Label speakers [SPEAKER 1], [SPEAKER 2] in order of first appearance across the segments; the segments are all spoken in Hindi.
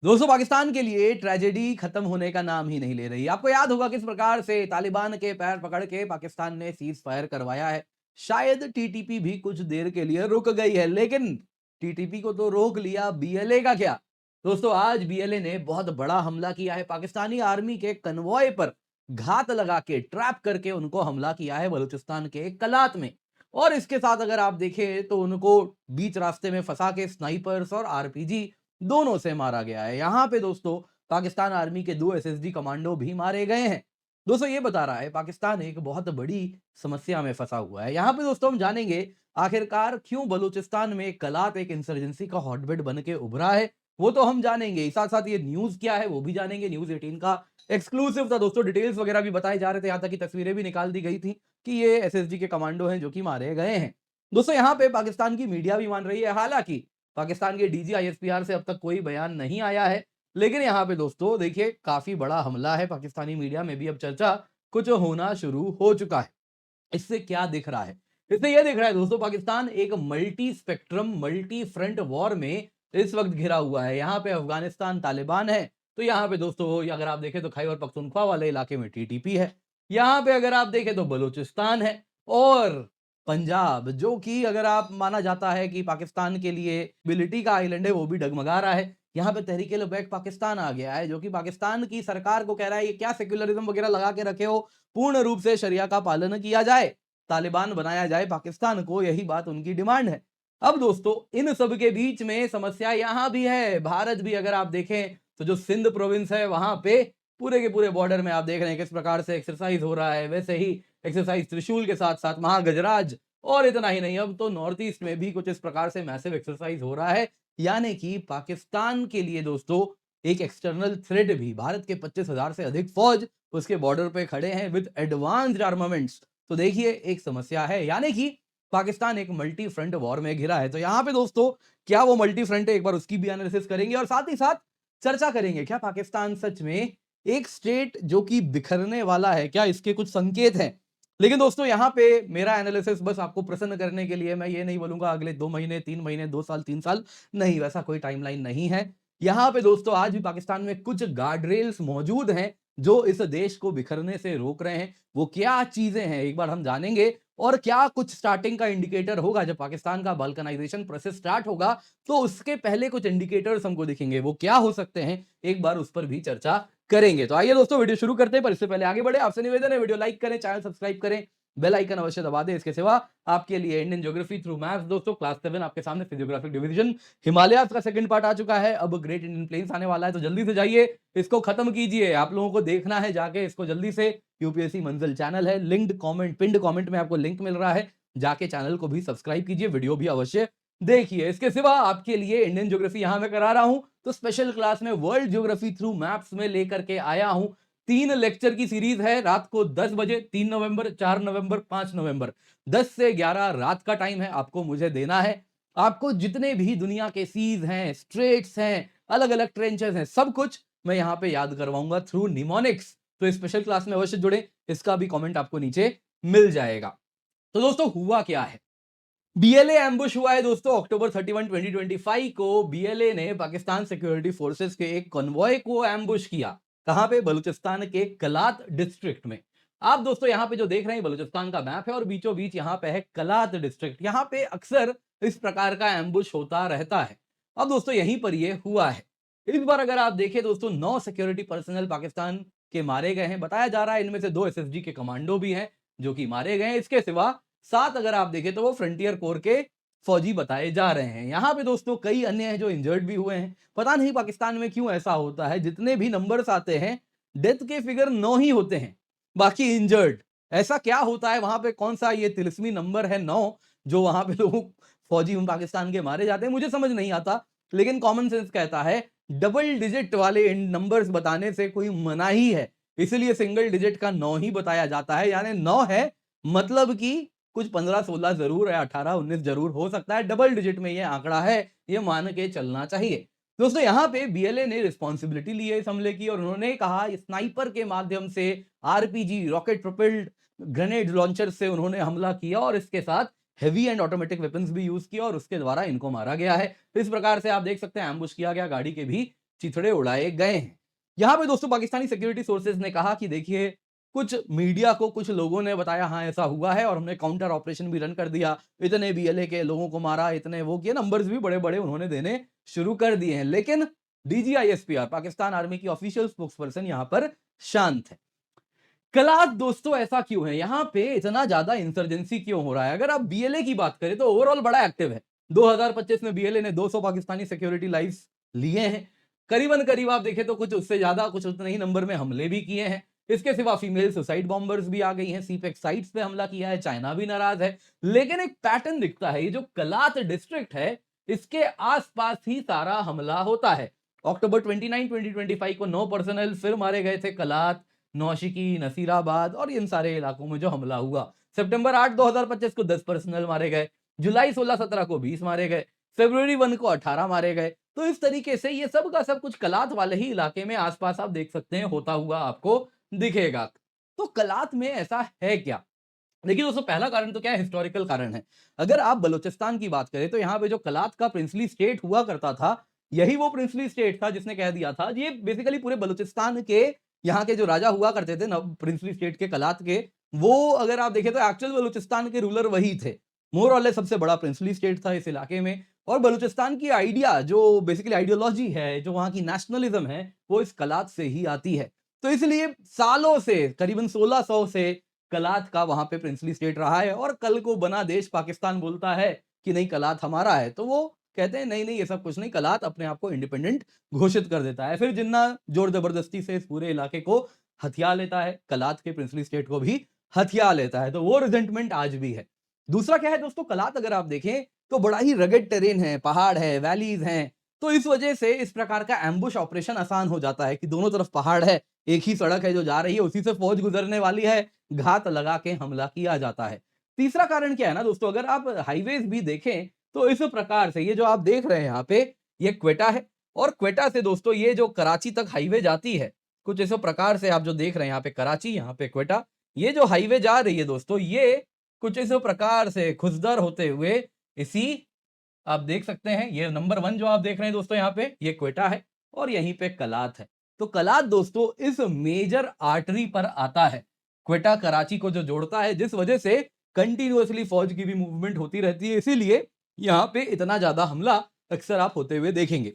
[SPEAKER 1] दोस्तों पाकिस्तान के लिए ट्रेजेडी खत्म होने का नाम ही नहीं ले रही। आपको याद होगा किस प्रकार से तालिबान के पैर पकड़ के पाकिस्तान ने सीज फायर करवाया है। शायद टीटीपी भी कुछ देर के लिए रुक गई है, लेकिन टीटीपी को तो रोक लिया, बीएलए का क्या। दोस्तों आज बीएलए ने बहुत बड़ा हमला किया है, पाकिस्तानी आर्मी के कन्वॉय पर घात लगा के ट्रैप करके उनको हमला किया है बलूचिस्तान के कलात में। और इसके साथ अगर आप देखें तो उनको बीच रास्ते में फंसा के स्नाइपर्स और आरपीजी दोनों से मारा गया है। यहां पे दोस्तों पाकिस्तान आर्मी के 2 एसएसडी कमांडो भी मारे गए हैं। दोस्तों ये बता रहा है पाकिस्तान एक बहुत बड़ी समस्या में फंसा हुआ है। यहां पे दोस्तों हम जानेंगे आखिरकार क्यों बलूचिस्तान में कलात एक इंसर्जेंसी का हॉटबेड बन के उभरा है, वो तो हम जानेंगे। साथ साथ ये न्यूज क्या है वो भी जानेंगे। न्यूज 18 का एक्सक्लूसिव था दोस्तों, डिटेल्स वगैरह भी बताए जा रहे थे, यहां तक की तस्वीरें भी निकाल दी गई थी कि ये एसएसडी के कमांडो हैं जो कि मारे गए हैं। दोस्तों यहाँ पे पाकिस्तान की मीडिया भी मान रही है, हालांकि पाकिस्तान के डीजी आईएसपीआर से अब तक कोई बयान नहीं आया है, लेकिन यहाँ पे दोस्तों देखिए काफी बड़ा हमला है। पाकिस्तानी मीडिया में भी अब चर्चा कुछ होना शुरू हो चुका है। इससे क्या दिख रहा है? इससे यह दिख रहा है दोस्तों पाकिस्तान एक multi spectrum multi front war में इस वक्त घिरा हुआ है। यहाँ पे अफगानिस्तान तालिबान है, तो यहाँ पे दोस्तों अगर आप देखें तो खैबर पख्तूनख्वा वाले इलाके में टीटीपी है। यहाँ पे अगर आप देखें तो बलूचिस्तान है, और पंजाब जो कि अगर आप माना जाता है कि पाकिस्तान के लिए बिलिटी का आइलैंड है, वो भी डगमगा रहा है। यहाँ पे तहरीक लबैक पाकिस्तान आ गया है, जो कि पाकिस्तान की सरकार को कह रहा है ये क्या सेक्युलरिज्म वगैरह लगा के रखे हो, पूर्ण रूप से शरिया का पालन किया जाए, तालिबान बनाया जाए पाकिस्तान को, यही बात उनकी डिमांड है। अब दोस्तों इन सब के बीच में समस्या यहां भी है। भारत भी अगर आप देखें तो जो सिंध प्रोविंस है वहां पे पूरे के पूरे बॉर्डर में आप देख रहे हैं किस प्रकार से एक्सरसाइज हो रहा है। वैसे ही एक्सरसाइज त्रिशूल के साथ साथ महागजराज, और इतना ही नहीं अब तो नॉर्थ ईस्ट में भी कुछ इस प्रकार से मैसिव एक्सरसाइज हो रहा है। यानी कि पाकिस्तान के लिए दोस्तों एक एक्सटर्नल थ्रेट भी, भारत के 25,000 से अधिक फौज उसके बॉर्डर पे खड़े हैं विद एडवांस्ड आर्मामेंट्स। तो देखिए एक समस्या है, यानी कि पाकिस्तान एक मल्टी फ्रंट वॉर में घिरा है। तो यहां पे दोस्तों क्या वो मल्टी फ्रंट है, एक बार उसकी भी एनालिसिस करेंगे और साथ ही साथ चर्चा करेंगे क्या पाकिस्तान सच में एक स्टेट जो कि बिखरने वाला है, क्या इसके कुछ संकेत हैं। लेकिन दोस्तों यहां पे मेरा एनालिसिस बस आपको प्रसन्न करने के लिए, मैं ये नहीं बोलूंगा अगले 2 महीने 3 महीने 2 साल 3 साल, नहीं, वैसा कोई टाइमलाइन नहीं है। यहां पे दोस्तों आज भी पाकिस्तान में कुछ गार्ड रेल्स मौजूद हैं जो इस देश को बिखरने से रोक रहे हैं। वो क्या चीजें हैं एक बार हम जानेंगे, और क्या कुछ स्टार्टिंग का इंडिकेटर होगा जब पाकिस्तान का बाल्कनाइजेशन प्रोसेस स्टार्ट होगा, तो उसके पहले कुछ इंडिकेटर्स हमको दिखेंगे, वो क्या हो सकते हैं, एक बार उस पर भी चर्चा करेंगे। तो आइए दोस्तों वीडियो शुरू करते हैं, पर इससे पहले आगे बढ़े आपसे निवेदन है वीडियो लाइक करें, चैनल सब्सक्राइब करें, बेल आइकन अवश्य दबा दें। इसके सिवा आपके लिए इंडियन ज्योग्राफी थ्रू मैप्स दोस्तों क्लास 7 आपके सामने, फिजियोग्राफिक डिवीजन हिमालयाज का सेकंड पार्ट आ चुका है, अब ग्रेट इंडियन प्लेन्स आने वाला है, तो जल्दी से जाइए इसको खत्म कीजिए। आप लोगों को देखना है जाके इसको जल्दी से। यूपीएससी मंजिल चैनल है, लिंक्ड कमेंट पिंड कमेंट में आपको लिंक मिल रहा है, जाके चैनल को भी सब्सक्राइब कीजिए, वीडियो भी अवश्य देखिए। इसके सिवा आपके लिए इंडियन ज्योग्राफी यहां मैं करा रहा हूं, तो स्पेशल क्लास में वर्ल्ड ज्योग्राफी थ्रू मैप्स में लेकर के आया हूं। 3 लेक्चर की सीरीज है, रात को 10 बजे, 3 नवंबर, 4 नवंबर, 5 नवंबर, 10 से 11 रात का टाइम है, आपको मुझे देना है। आपको जितने भी दुनिया के सीज हैं, स्ट्रेट्स हैं, अलग अलग ट्रेंचेस हैं, सब कुछ मैं यहाँ पे याद करवाऊंगा थ्रू निमोनिक्स। तो इस स्पेशल क्लास में अवश्य जुड़े, इसका भी कमेंट आपको नीचे मिल जाएगा। तो दोस्तों हुआ क्या है, बीएलए एम्बुश हुआ है दोस्तों। अक्टूबर 31 2025 को बीएलए ने पाकिस्तान सिक्योरिटी फोर्सेस के एक कन्वॉय को एम्बुश किया। कहां पे? बलूचिस्तान के कलात डिस्ट्रिक्ट में। आप दोस्तों यहां पे जो देख रहे हैं बलूचिस्तान का मैप है, और बीचों बीच यहां पे है कलात डिस्ट्रिक्ट। यहां पे अक्सर इस प्रकार का एम्बुश होता रहता है। अब दोस्तों यहीं पर यह हुआ है। इस बार अगर आप देखें दोस्तों 9 सिक्योरिटी पर्सनल पाकिस्तान के मारे गए हैं, बताया जा रहा है इनमें से 2 एसएसजी के कमांडो भी हैं जो कि मारे गए हैं। इसके सिवा 7 अगर आप देखें तो वो फ्रंटियर कोर के फौजी बताए जा रहे हैं। यहां पे दोस्तों कई अन्य हैं जो इंजर्ड भी हुए हैं। पता नहीं पाकिस्तान में क्यों ऐसा होता है, जितने भी नंबर्स आते हैं डेथ के फिगर 9 ही होते हैं, बाकी इंजर्ड। ऐसा क्या होता है वहां पे, कौन सा ये तिलिस्मी नंबर है 9 जो वहां पे लोग फौजी पाकिस्तान के मारे जाते हैं, मुझे समझ नहीं आता। लेकिन कॉमन सेंस कहता है डबल डिजिट वाले नंबर्स बताने से कोई मनाही है, इसलिए सिंगल डिजिट का 9 ही बताया जाता है। यानी 9 है मतलब कि कुछ 15-16 जरूर है, 18-19 जरूर हो सकता है, डबल डिजिट में ये आंकड़ा है, ये मान के चलना चाहिए। दोस्तों यहां पे बीएलए ने रिस्पॉन्सिबिलिटी ली है इस हमले की, और उन्होंने कहा स्नाइपर के माध्यम से, RPG rocket propelled grenade launcher से उन्होंने हमला किया, और इसके साथ हेवी एंड ऑटोमेटिक वेपन्स भी यूज किया, और उसके द्वारा इनको मारा गया है। इस प्रकार से आप देख सकते हैं एम्बुश किया गया, गाड़ी के भी चिथड़े उड़ाए गए हैं। यहाँ पे दोस्तों पाकिस्तानी सिक्योरिटी सोर्सेज ने कहा कि देखिए कुछ मीडिया को कुछ लोगों ने बताया हाँ ऐसा हुआ है और हमने काउंटर ऑपरेशन भी रन कर दिया, इतने बीएलए के लोगों को मारा, इतने वो किए, नंबर्स भी बड़े-बड़े उन्होंने देने शुरू कर दिए हैं। लेकिन डीजीआईएसपीआर पाकिस्तान आर्मी की ऑफिशियल स्पोक्सपर्सन यहाँ पर शांत है। कलात दोस्तों ऐसा क्यों है? यहाँ पे इतना ज्यादा इंसर्जेंसी क्यों हो रहा है? अगर आप बीएलए की बात करें तो ओवरऑल बड़ा एक्टिव है। 2025 में बीएलए ने 200 पाकिस्तानी सिक्योरिटी लाइव्स लिए हैं। करीबन करीब आप देखें तो कुछ उससे ज्यादा, कुछ उतने ही नंबर में हमले भी किए हैं। इसके सिवा फीमेल सुसाइड बॉम्बर्स भी आ गई हैं, सीपेक साइट्स पे हमला किया है, चाइना भी नाराज है। लेकिन एक पैटर्न दिखता है, ये जो कलात डिस्ट्रिक्ट है इसके आसपास ही सारा हमला होता है। अक्टूबर 29, 2025 को 9 पर्सनल फिर मारे गए थे कलात, नौशिकी, नसीराबाद और इन सारे इलाकों में जो हमला हुआ। सितंबर 8, 2025 को 10 पर्सनल मारे गए, जुलाई 16-17 को 20 मारे गए, फरवरी 1 को 18 मारे गए। तो इस तरीके से ये सब का सब कुछ कलात वाले ही इलाके में आसपास आप देख सकते हैं होता हुआ आपको दिखेगा। तो कलात में ऐसा है क्या? देखिए दोस्तों, पहला कारण तो क्या है, हिस्टोरिकल कारण है। अगर आप बलूचिस्तान की बात करें तो यहाँ पे जो कलात का प्रिंसली स्टेट हुआ करता था, यही वो प्रिंसली स्टेट था जिसने कह दिया था, ये बेसिकली पूरे बलूचिस्तान के यहाँ के जो राजा हुआ करते थे ना प्रिंसली स्टेट के कलात के, वो अगर आप देखें तो एक्चुअल बलूचिस्तान के रूलर वही थे। मोर और लेस सबसे बड़ा प्रिंसली स्टेट था इस इलाके में। और बलूचिस्तान की आइडिया जो बेसिकली आइडियोलॉजी है, जो वहाँ की नेशनलिज्म है, वो इस कलात से ही आती है। तो इसलिए सालों से, करीबन 1600 से कलात का वहां पे प्रिंसली स्टेट रहा है। और कल को बना देश पाकिस्तान बोलता है कि नहीं कलात हमारा है, तो वो कहते हैं नहीं नहीं ये सब कुछ नहीं, कलात अपने आप को इंडिपेंडेंट घोषित कर देता है। फिर जिन्ना जोर जबरदस्ती से इस पूरे इलाके को हथिया लेता है, कलात के प्रिंसली स्टेट को भी हथिया लेता है। तो वो रिजेंटमेंट आज भी है। दूसरा क्या है दोस्तों, कलात अगर आप देखें तो बड़ा ही रगड टेरेन है, पहाड़ है, वैलीज हैं। तो इस वजह से इस प्रकार का एम्बुश ऑपरेशन आसान हो जाता है कि दोनों तरफ पहाड़ है, एक ही सड़क है जो जा रही है, उसी से फौज गुजरने वाली है, घात लगा के हमला किया जाता है। तीसरा कारण क्या है ना दोस्तों, अगर आप हाईवेज भी देखें तो इस प्रकार से ये जो आप देख रहे हैं यहाँ पे, ये क्वेटा है। और क्वेटा से दोस्तों ये जो कराची तक हाईवे जाती है, कुछ इस प्रकार से आप जो देख रहे हैं यहाँ पे कराची, यहाँ पे क्वेटा, ये जो हाईवे जा रही है दोस्तों, ये कुछ इस प्रकार से खुसदर होते हुए इसी, आप देख सकते हैं ये नंबर 1 जो आप देख रहे हैं दोस्तों यहाँ पे, ये क्वेटा है और यहीं पे कलात है। तो कलात दोस्तों इस मेजर आर्टरी पर आता है, क्वेटा कराची को जो जोड़ता है, जिस वजह से कंटिन्यूअसली फौज की भी मूवमेंट होती रहती है। इसीलिए यहाँ पे इतना ज्यादा हमला अक्सर आप होते हुए देखेंगे।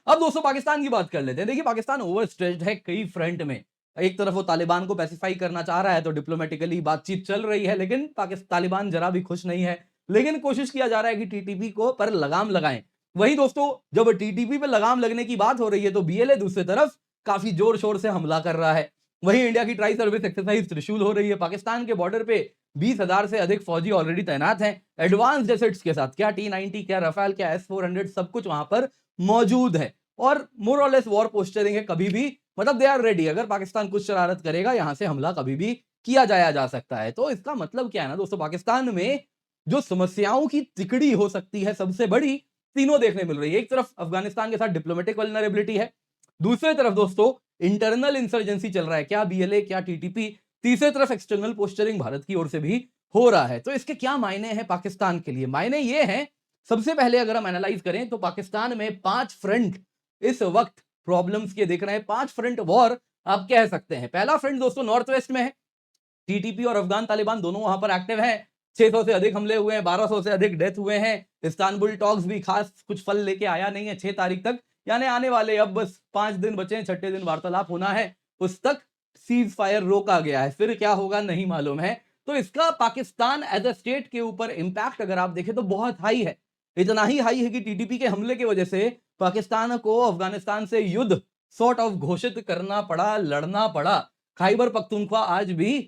[SPEAKER 1] अब दोस्तों पाकिस्तान की बात कर लेते हैं। देखिए पाकिस्तान ओवरस्ट्रेच्ड है कई फ्रंट में। एक तरफ वो तालिबान को पैसिफाई करना चाह रहा है तो डिप्लोमेटिकली बातचीत चल रही है, लेकिन पाकिस्तान तालिबान जरा भी खुश नहीं है। लेकिन कोशिश किया जा रहा है कि टीटीपी को पर लगाम लगाएं। वहीं दोस्तों जब टीटीपी पे लगाम लगने की बात हो रही है तो बीएलए दूसरी तरफ काफी जोर शोर से हमला कर रहा है। वहीं इंडिया की ट्राई सर्विस एक्सरसाइज त्रिशूल हो रही है। पाकिस्तान के बॉर्डर पे 20,000 से अधिक फौजी ऑलरेडी तैनात हैं एडवांस एसेट्स के साथ। क्या T-90, क्या रफाल, क्या S-400, सब कुछ वहां पर मौजूद है। और मोर और लेस वॉर पोस्चरिंग है, कभी भी मतलब दे आर रेडी, अगर पाकिस्तान कुछ शरारत करेगा यहां से हमला कभी भी किया जाया जा सकता है। तो इसका मतलब क्या है ना दोस्तों, पाकिस्तान में जो समस्याओं की तिकड़ी हो सकती है सबसे बड़ी, तीनों देखने मिल रही है। एक तरफ अफगानिस्तान के साथ डिप्लोमेटिक वल्नरेबिलिटी है, दूसरी तरफ दोस्तों इंटरनल इंसर्जेंसी चल रहा है, क्या बीएलए क्या टीटीपी, तीसरी तरफ एक्सटर्नल पोस्चरिंग भारत की ओर से भी हो रहा है। तो इसके क्या मायने हैं पाकिस्तान के लिए? मायने ये हैं, सबसे पहले अगर हम एनालाइज करें तो पाकिस्तान में 5 फ्रंट इस वक्त प्रॉब्लम्स के दिख रहे हैं। 5 फ्रंट वॉर आप कह सकते हैं। पहला फ्रंट दोस्तों नॉर्थ वेस्ट में है, टीटीपी और अफगान तालिबान दोनों वहां पर एक्टिव हैं। 600 से अधिक हमले हुए हैं, 1200 से अधिक डेथ हुए हैं। इस्तांबुल टॉक्स भी खास कुछ फल लेके आया नहीं है 6 तारीख तक, यानी आने वाले अब बस 5 दिन बचे हैं, छठे दिन वार्तालाप होना है, उस तक सीज फायर रोका गया है। फिर क्या होगा नहीं मालूम है। तो इसका पाकिस्तान एज अ स्टेट के ऊपर इंपैक्ट अगर आप देखें तो बहुत हाई है। इतना ही हाई है कि टीटीपी के हमले की वजह से पाकिस्तान को अफगानिस्तान से युद्ध सॉर्ट ऑफ घोषित करना पड़ा, लड़ना पड़ा। खैबर पख्तूनख्वा आज भी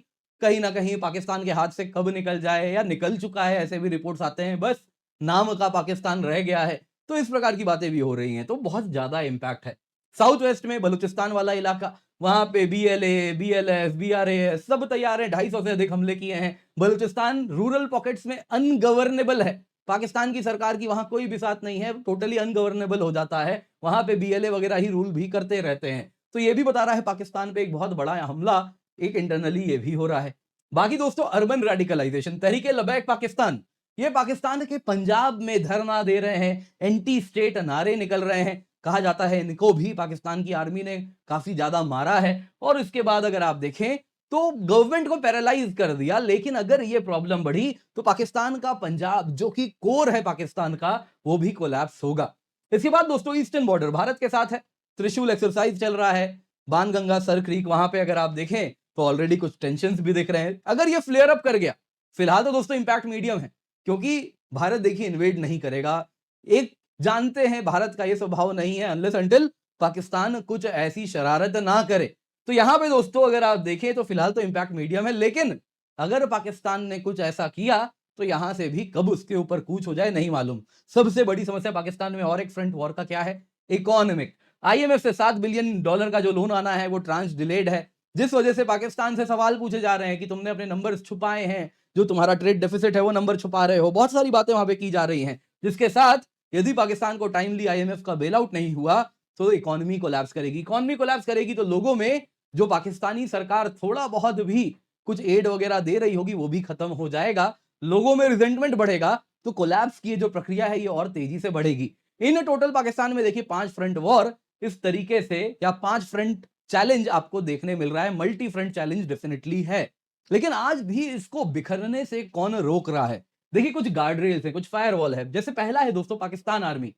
[SPEAKER 1] कहीं ना कहीं पाकिस्तान के हाथ से कब निकल जाए या निकल चुका है, ऐसे भी रिपोर्ट्स आते हैं, बस नाम का पाकिस्तान रह गया है। तो इस प्रकार की बातें भी हो रही हैं, तो बहुत ज्यादा इंपैक्ट है। साउथ वेस्ट में बलूचिस्तान वाला इलाका, वहां पे बीएलए, बीएलएफ, बीआरए सब तैयार है, 250 से अधिक हमले किए हैं। बलूचिस्तान रूरल पॉकेट्स में अनगवर्नेबल है, पाकिस्तान की सरकार की वहां कोई भी साथ नहीं है, टोटली अनगवर्नेबल हो जाता है। वहां पे बीएलए वगैरह ही रूल भी करते रहते हैं। तो ये भी बता रहा है पाकिस्तान पे एक बहुत बड़ा हमला एक इंटरनली ये भी हो रहा है। बाकी दोस्तों अर्बन रेडिकलाइजेशन, तहरीके लबैक पाकिस्तान, ये पाकिस्तान के पंजाब में धरना दे रहे हैं, एंटी स्टेट नारे निकल रहे हैं। कहा जाता है इनको भी पाकिस्तान की आर्मी ने काफी ज्यादा मारा है और इसके बाद अगर आप देखें तो गवर्नमेंट को पैरालाइज कर दिया। लेकिन अगर ये प्रॉब्लम बढ़ी तो पाकिस्तान का पंजाब जो कि कोर है पाकिस्तान का वो भी कोलैप्स होगा। इसके बाद दोस्तों ईस्टर्न बॉर्डर भारत के साथ है, त्रिशूल एक्सरसाइज चल रहा है, बाणगंगा सर क्रीक वहां पे अगर आप देखें तो ऑलरेडी कुछ टेंशन भी दिख रहे हैं। अगर ये फ्लेयर अप कर गया, फिलहाल तो दोस्तों इंपैक्ट मीडियम है क्योंकि भारत देखिए इन्वेड नहीं करेगा। एक जानते हैं भारत का ये स्वभाव नहीं है अनलेस अंटिल पाकिस्तान कुछ ऐसी शरारत ना करे। तो यहां पे दोस्तों अगर आप देखें तो फिलहाल तो इंपैक्ट मीडियम है, लेकिन अगर पाकिस्तान ने कुछ ऐसा किया तो यहां से भी कब उसके ऊपर कूच हो जाए नहीं मालूम। सबसे बड़ी समस्या पाकिस्तान में और एक फ्रंट वॉर का क्या है, इकोनॉमिक। आईएमएफ से $7 बिलियन का जो लोन आना है वो ट्रांस डिलेड है, जिस वजह से पाकिस्तान से सवाल पूछे जा रहे हैं कि तुमने अपने नंबर्स छुपाए हैं, जो तुम्हारा ट्रेड डेफिसिट है वो नंबर छुपा रहे हो। बहुत सारी बातें वहां पे की जा रही हैं, जिसके साथ यदि पाकिस्तान को टाइमली आईएमएफ का बेल आउट नहीं हुआ तो इकोनॉमी कोलैप्स करेगी। इकोनॉमी कोलैप्स करेगी तो लोगों में जो पाकिस्तानी सरकार थोड़ा बहुत भी कुछ एड वगैरह दे रही होगी वो भी खत्म हो जाएगा, लोगों में रिजेंटमेंट बढ़ेगा, तो कोलैप्स की जो प्रक्रिया है ये और तेजी से बढ़ेगी। इन टोटल पाकिस्तान में देखिए 5 फ्रंट वॉर इस तरीके से या 5 फ्रंट चैलेंज आपको देखने मिल रहा है। मल्टी फ्रंट चैलेंज डेफिनेटली है, लेकिन आज भी इसको बिखरने से कौन रोक रहा है? देखिए कुछ गार्ड रेल्स है, कुछ फायरवॉल है। जैसे पहला है दोस्तों पाकिस्तान आर्मी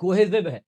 [SPEAKER 1] कोहेसिव है,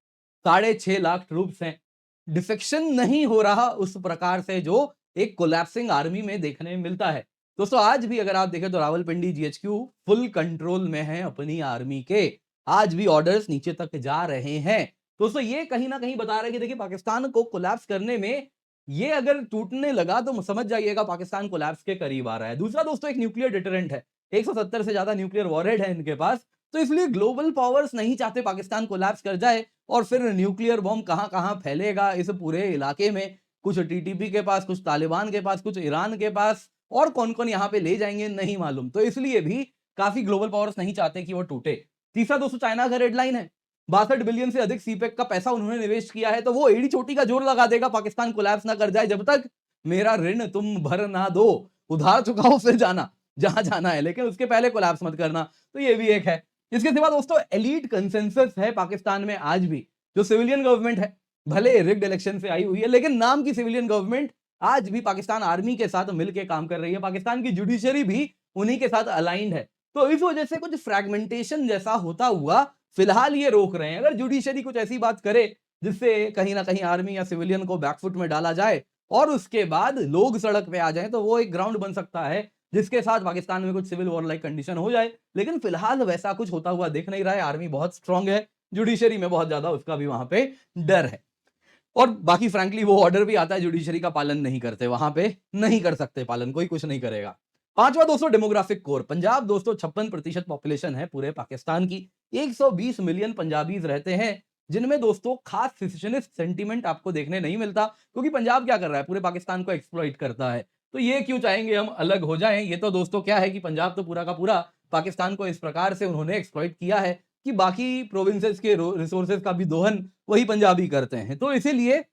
[SPEAKER 1] 6.5 लाख ट्रूप्स हैं, डिफेक्शन नहीं हो रहा उस प्रकार से जो एक कोलैप्सिंग आर्मी में देखने मिलता है। दोस्तों आज भी अगर आप देखें तो रावलपिंडी जीएचक्यू फुल कंट्रोल में है अपनी आर्मी के, आज भी ऑर्डर्स नीचे तक जा रहे हैं। दोस्तों ये कहीं ना कहीं बता रहा है कि देखिए पाकिस्तान को कोलैप्स करने में ये अगर टूटने लगा तो समझ जाइएगा पाकिस्तान कोलैप्स के करीब आ रहा है। दूसरा दोस्तों एक न्यूक्लियर डिटरेंट है, 170 से ज्यादा न्यूक्लियर वॉरहेड है इनके पास, तो इसलिए ग्लोबल पावर्स नहीं चाहते पाकिस्तान कोलैप्स कर जाए और फिर न्यूक्लियर बॉम्ब कहां कहां फैलेगा इस पूरे इलाके में। कुछ टीटीपी के पास, कुछ तालिबान के पास, कुछ ईरान के पास, और कौन कौन यहां पे ले जाएंगे नहीं मालूम। तो इसलिए भी काफी ग्लोबल पावर्स नहीं चाहते कि वो टूटे। तीसरा दोस्तों चाइना का रेडलाइन है, 62 बिलियन से अधिक सीपेक का पैसा उन्होंने निवेश किया है, तो वो एड़ी चोटी का जोर लगा देगा पाकिस्तान कोलैप्स ना कर जाए जब तक मेरा ऋण तुम भर ना दो, उधार चुकाओ फिर जाना जहां जाना है, लेकिन उसके पहले कोलैप्स मत करना। तो ये भी एक है। इसके सिवा दोस्तों एलीट कंसेंसस है पाकिस्तान में आज भी, जो सिविलियन गवर्नमेंट है, भले रिग्ड इलेक्शन से आई हुई है लेकिन नाम की सिविलियन गवर्नमेंट आज भी पाकिस्तान आर्मी के साथ मिलकर काम कर रही है। पाकिस्तान की जुडिशरी भी उन्हीं के साथ अलाइंड है। तो इस वजह से कुछ फ्रैगमेंटेशन जैसा होता हुआ फिलहाल ये रोक रहे हैं। अगर जुडिशरी कुछ ऐसी बात करे जिससे कहीं ना कहीं आर्मी या सिविलियन को बैकफुट में डाला जाए और उसके बाद लोग सड़क पे आ जाएं, तो वो एक ग्राउंड बन सकता है जिसके साथ पाकिस्तान में कुछ सिविल वॉर लाइक कंडीशन हो जाए। लेकिन फिलहाल वैसा कुछ होता हुआ दिख नहीं रहा है। आर्मी बहुत स्ट्रांग है, जुडिशरी में बहुत ज्यादा उसका भी वहां पे डर है, और बाकी फ्रैंकली वो ऑर्डर भी आता है जुडिशरी का पालन नहीं करते, वहां पे नहीं कर सकते पालन, कोई कुछ नहीं करेगा। पांचवा दोस्तों डेमोग्राफिक कोर। पंजाब दोस्तों 56% पॉपुलेशन है पूरे पाकिस्तान की, 120 मिलियन पंजाबीज रहते हैं, जिनमें दोस्तों खास सिसेशनिस्ट सेंटीमेंट आपको देखने नहीं मिलता, क्योंकि पंजाब क्या कर रहा है, पूरे पाकिस्तान को एक्सप्लॉइट करता है। तो ये क्यों चाहेंगे हम अलग हो जाएं? ये तो दोस्तों क्या है कि पंजाब तो पूरा का पूरा पाकिस्तान को इस प्रकार से उन्होंने एक्सप्लॉइट किया है कि बाकी प्रोविंसेस के रिसोर्सेज का भी दोहन वही पंजाबी करते हैं, तो इसीलिए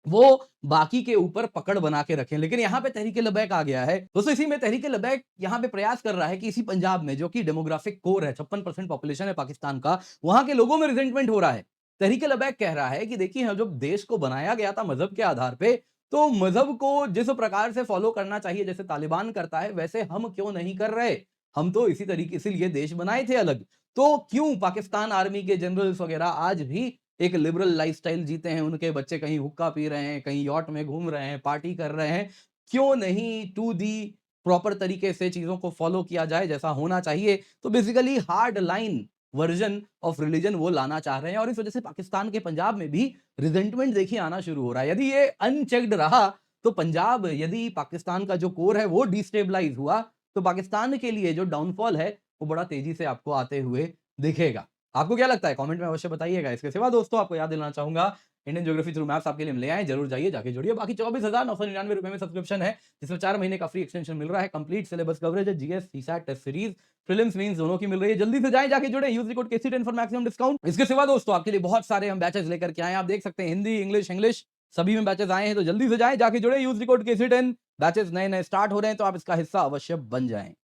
[SPEAKER 1] वो बाकी के ऊपर पकड़ बना के रखें। लेकिन यहां पे तहरीके लबैक आ गया है दोस्तों, इसी में तहरीके लबैक यहां पे प्रयास कर रहा है कि इसी पंजाब में जो कि डेमोग्राफिक कोर है, 56% पॉपुलेशन है पाकिस्तान का, वहां के लोगों में रिजेंटमेंट हो रहा है। तहरीके लबैक कह रहा है कि देखिए जब देश को बनाया गया था मजहब के आधार पे, तो मजहब को जिस प्रकार से फॉलो करना चाहिए जैसे तालिबान करता है, वैसे हम क्यों नहीं कर रहे? हम तो इसी तरीके इसीलिए देश बनाए थे अलग। तो क्यों पाकिस्तान आर्मी के जनरल्स वगैरह आज भी एक लिबरल लाइफस्टाइल जीते हैं, उनके बच्चे कहीं हुक्का पी रहे हैं, कहीं यॉट में घूम रहे हैं, पार्टी कर रहे हैं, क्यों नहीं टू दी प्रॉपर तरीके से चीजों को फॉलो किया जाए जैसा होना चाहिए? तो basically hard line version of religion वो लाना चाह रहे हैं, और इस वजह से पाकिस्तान के पंजाब में भी रिजेंटमेंट देखिए आना शुरू हो रहा है। यदि ये अनचेक्ड रहा तो पंजाब, यदि पाकिस्तान का जो कोर है वो डिस्टेबलाइज हुआ, तो पाकिस्तान के लिए जो डाउनफॉल है वो बड़ा तेजी से आपको आते हुए दिखेगा। आपको क्या लगता है कमेंट में अवश्य बताइएगा। इसके सिवा दोस्तों आपको याद दिलाना चाहूंगा, इंडियन ज्योग्राफी थ्रू मैप्स आपके लिए ले आए, जरूर जाइए, जाके जुड़िए। बाकी 24,999 रुपए में सब्सक्रिप्शन है, जिसमें 4 महीने का फ्री एक्सटेंशन मिल रहा है। कंप्लीट सिलेबस कवरेज है, GS CSAT test series prelims mains दोनों की मिल रही है। जल्दी से जाएं, जाके जुड़े, use code KC10 for maximum discount. इसके सिवा दोस्तों आपके लिए बहुत सारे हम बैचेस लेकर के आए हैं, आप देख सकते हैं हिंदी, इंग्लिश, सभी में बैचेस आए हैं, तो जल्दी से जाएं, जाके जुड़े, यूज कोड KC10। बैचेस नए नए स्टार्ट हो रहे हैं, तो आप इसका हिस्सा अवश्य बन जाएं।